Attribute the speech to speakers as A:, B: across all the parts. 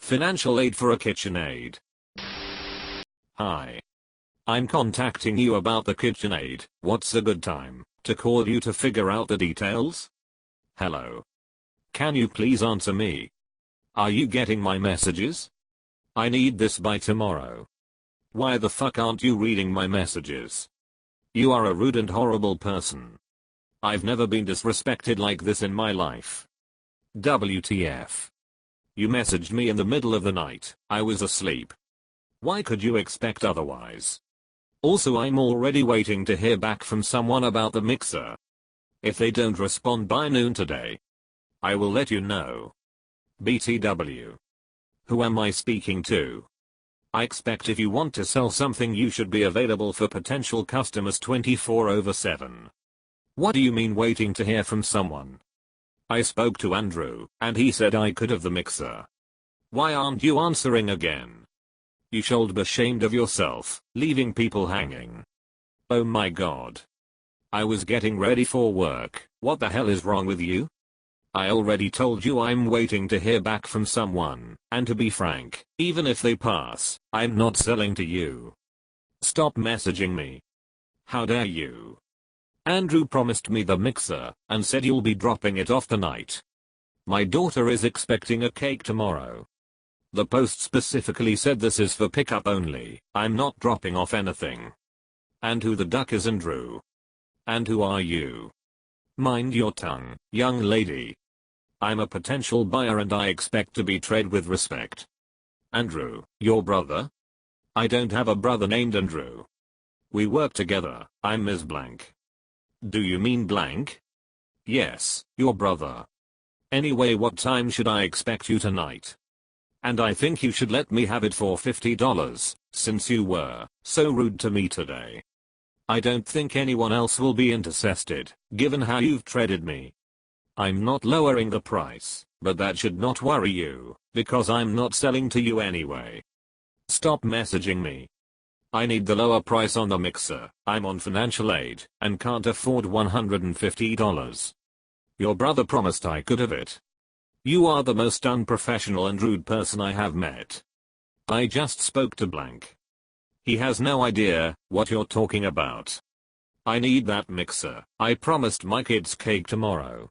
A: Financial aid for a KitchenAid. Hi. I'm contacting you about the KitchenAid. What's a good time to call you to figure out the details? Hello. Can you please answer me? Are you getting my messages? I need this by tomorrow. Why the fuck aren't you reading my messages? You are a rude and horrible person. I've never been disrespected like this in my life. WTF. You messaged me in the middle of the night. I was asleep. Why could you expect otherwise? Also, I'm already waiting to hear back from someone about the mixer. If they don't respond by noon today, I will let you know. BTW. Who am I speaking to? I expect if you want to sell something you should be available for potential customers 24/7. What do you mean waiting to hear from someone? I spoke to Andrew, and he said I could have the mixer. Why aren't you answering again? You should be ashamed of yourself, leaving people hanging. Oh my god. I was getting ready for work. What the hell is wrong with you? I already told you I'm waiting to hear back from someone, and to be frank, even if they pass, I'm not selling to you. Stop messaging me. How dare you? Andrew promised me the mixer, and said you'll be dropping it off tonight. My daughter is expecting a cake tomorrow. The post specifically said this is for pickup only. I'm not dropping off anything. And who the duck is Andrew? And who are you? Mind your tongue, young lady. I'm a potential buyer and I expect to be treated with respect. Andrew, your brother? I don't have a brother named Andrew. We work together. I'm Ms. Blank. Do you mean blank? Yes, your brother. Anyway, what time should I expect you tonight? And I think you should let me have it for $50, since you were so rude to me today. I don't think anyone else will be interested, given how you've treated me. I'm not lowering the price, but that should not worry you, because I'm not selling to you anyway. Stop messaging me. I need the lower price on the mixer. I'm on financial aid, and can't afford $150. Your brother promised I could have it. You are the most unprofessional and rude person I have met. I just spoke to Blank. He has no idea what you're talking about. I need that mixer. I promised my kids cake tomorrow.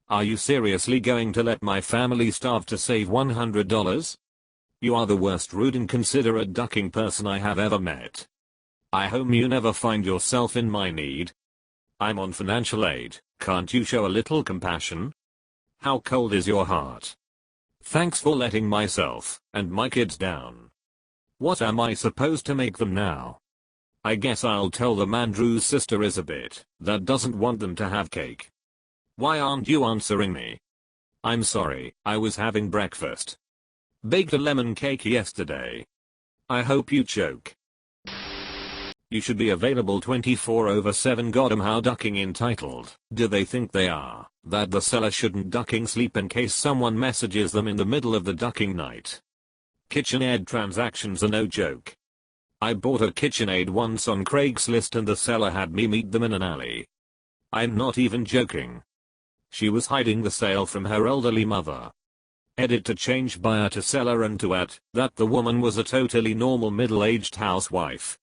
A: Are you seriously going to let my family starve to save $100? You are the worst rude and considerate ducking person I have ever met. I hope you never find yourself in my need. I'm on financial aid. Can't you show a little compassion? How cold is your heart? Thanks for letting myself and my kids down. What am I supposed to make them now? I guess I'll tell them Andrew's sister is a bit that doesn't want them to have cake. Why aren't you answering me? I'm sorry, I was having breakfast. Baked a lemon cake yesterday. I hope you choke. You should be available 24/7. Goddamn, how ducking entitled do they think they are, that the seller shouldn't ducking sleep in case someone messages them in the middle of the ducking night. KitchenAid transactions are no joke. I bought a KitchenAid once on Craigslist and the seller had me meet them in an alley. I'm not even joking. She was hiding the sale from her elderly mother. Edit to change buyer to seller and to add that the woman was a totally normal middle-aged housewife.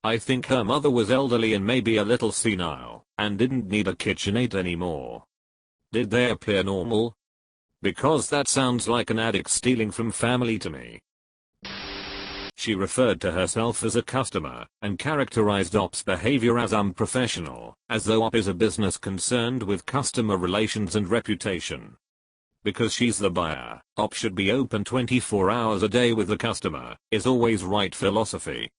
A: I think her mother was elderly and maybe a little senile, and didn't need a KitchenAid anymore. Did they appear normal? Because that sounds like an addict stealing from family to me. She referred to herself as a customer, and characterized Op's behavior as unprofessional, as though Op is a business concerned with customer relations and reputation. Because she's the buyer, Op should be open 24 hours a day with the customer, is always right philosophy.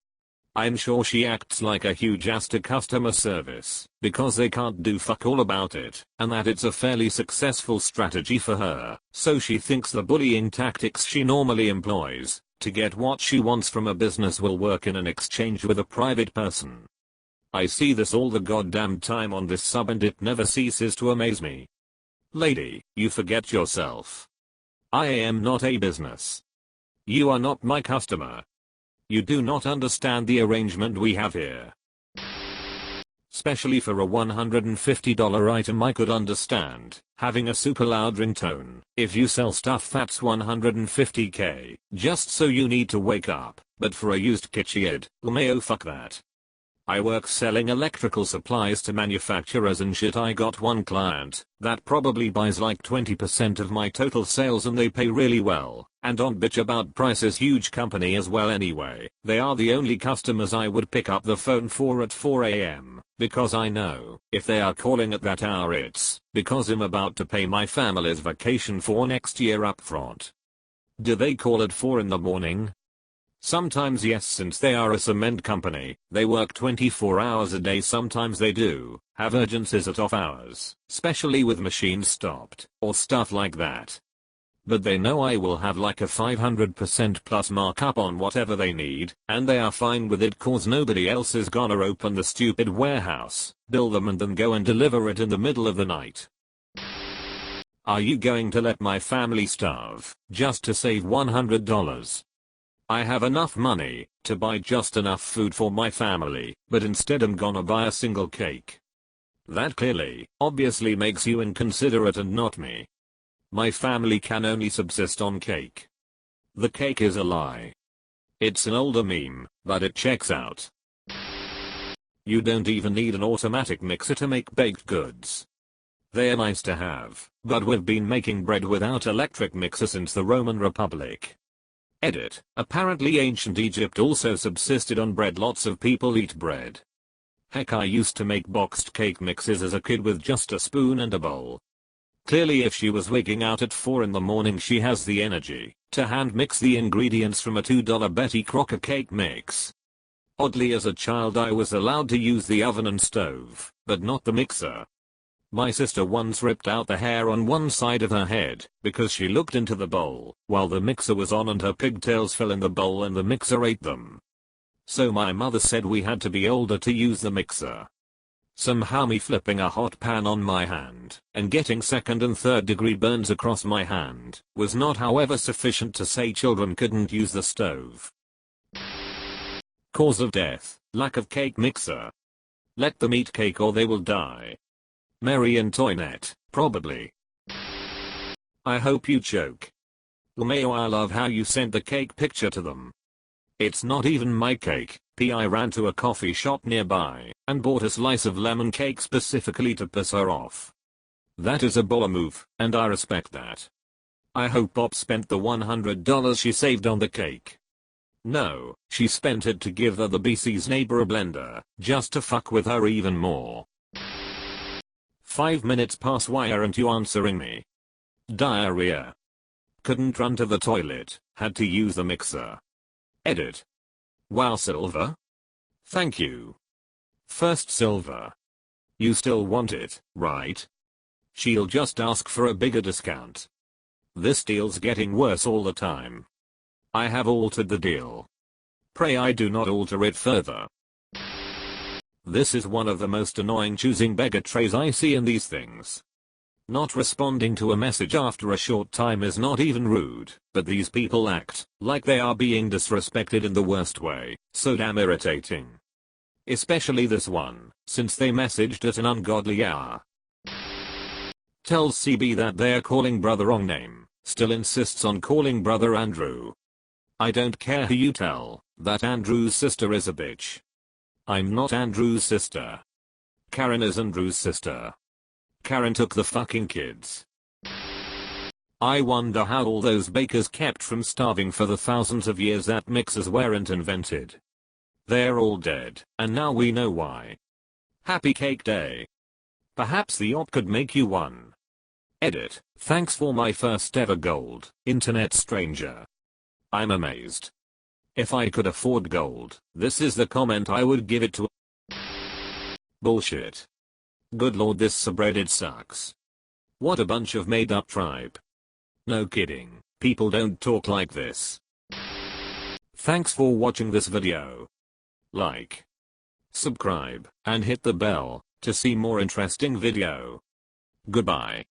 A: I'm sure she acts like a huge ass to customer service, because they can't do fuck all about it, and that it's a fairly successful strategy for her, so she thinks the bullying tactics she normally employs to get what she wants from a business will work in an exchange with a private person. I see this all the goddamn time on this sub and it never ceases to amaze me. Lady, you forget yourself. I am not a business. You are not my customer. You do not understand the arrangement we have here. Especially for a $150 item I could understand having a super loud ringtone. If you sell stuff that's $150k, just so you need to wake up, but for a used KitchenAid, LMAO fuck that. I work selling electrical supplies to manufacturers and shit. I got one client that probably buys like 20% of my total sales and they pay really well, and don't bitch about prices. Huge company as well anyway. They are the only customers I would pick up the phone for at 4 AM, because I know if they are calling at that hour it's because I'm about to pay my family's vacation for next year up front. Do they call at 4 in the morning? Sometimes yes, since they are a cement company, they work 24 hours a day. Sometimes they do have urgencies at off hours, especially with machines stopped or stuff like that. But they know I will have like a 500% plus markup on whatever they need, and they are fine with it cause nobody else is gonna open the stupid warehouse, bill them and then go and deliver it in the middle of the night. Are you going to let my family starve just to save $100? I have enough money to buy just enough food for my family, but instead I'm gonna buy a single cake. That clearly, obviously makes you inconsiderate and not me. My family can only subsist on cake. The cake is a lie. It's an older meme, but it checks out. You don't even need an automatic mixer to make baked goods. They're nice to have, but we've been making bread without electric mixer since the Roman Republic. Edit. Apparently ancient Egypt also subsisted on bread. Lots of people eat bread. Heck, I used to make boxed cake mixes as a kid with just a spoon and a bowl. Clearly if she was wigging out at 4 in the morning she has the energy to hand mix the ingredients from a $2 Betty Crocker cake mix. Oddly, as a child I was allowed to use the oven and stove, but not the mixer. My sister once ripped out the hair on one side of her head because she looked into the bowl while the mixer was on and her pigtails fell in the bowl and the mixer ate them. So my mother said we had to be older to use the mixer. Somehow me flipping a hot pan on my hand and getting second and third degree burns across my hand was not however sufficient to say children couldn't use the stove. Cause of death, lack of cake mixer. Let them eat cake or they will die. Mary Antoinette, probably. I hope you choke. LMAO, I love how you sent the cake picture to them. It's not even my cake. I ran to a coffee shop nearby and bought a slice of lemon cake specifically to piss her off. That is a baller move, and I respect that. I hope Pop spent the $100 she saved on the cake. No, she spent it to give the BC's neighbor a blender, just to fuck with her even more. 5 minutes pass, why aren't you answering me? Diarrhea. Couldn't run to the toilet, had to use the mixer. Edit. Wow, Silver. Thank you. First Silver. You still want it, right? She'll just ask for a bigger discount. This deal's getting worse all the time. I have altered the deal. Pray I do not alter it further. This is one of the most annoying choosing beggar trays I see in these things. Not responding to a message after a short time is not even rude, but these people act like they are being disrespected in the worst way, so damn irritating. Especially this one, since they messaged at an ungodly hour. Tells CB that they're calling brother wrong name, still insists on calling brother Andrew. I don't care who you tell, that Andrew's sister is a bitch. I'm not Andrew's sister. Karen is Andrew's sister. Karen took the fucking kids. I wonder how all those bakers kept from starving for the thousands of years that mixers weren't invented. They're all dead, and now we know why. Happy Cake Day. Perhaps the op could make you one. Edit. Thanks for my first ever gold, internet stranger. I'm amazed. If I could afford gold, this is the comment I would give it to. Bullshit. Good lord, this subreddit sucks. What a bunch of made up tribe. No kidding, people don't talk like this. Thanks for watching this video. Like, subscribe, and hit the bell to see more interesting video. Goodbye.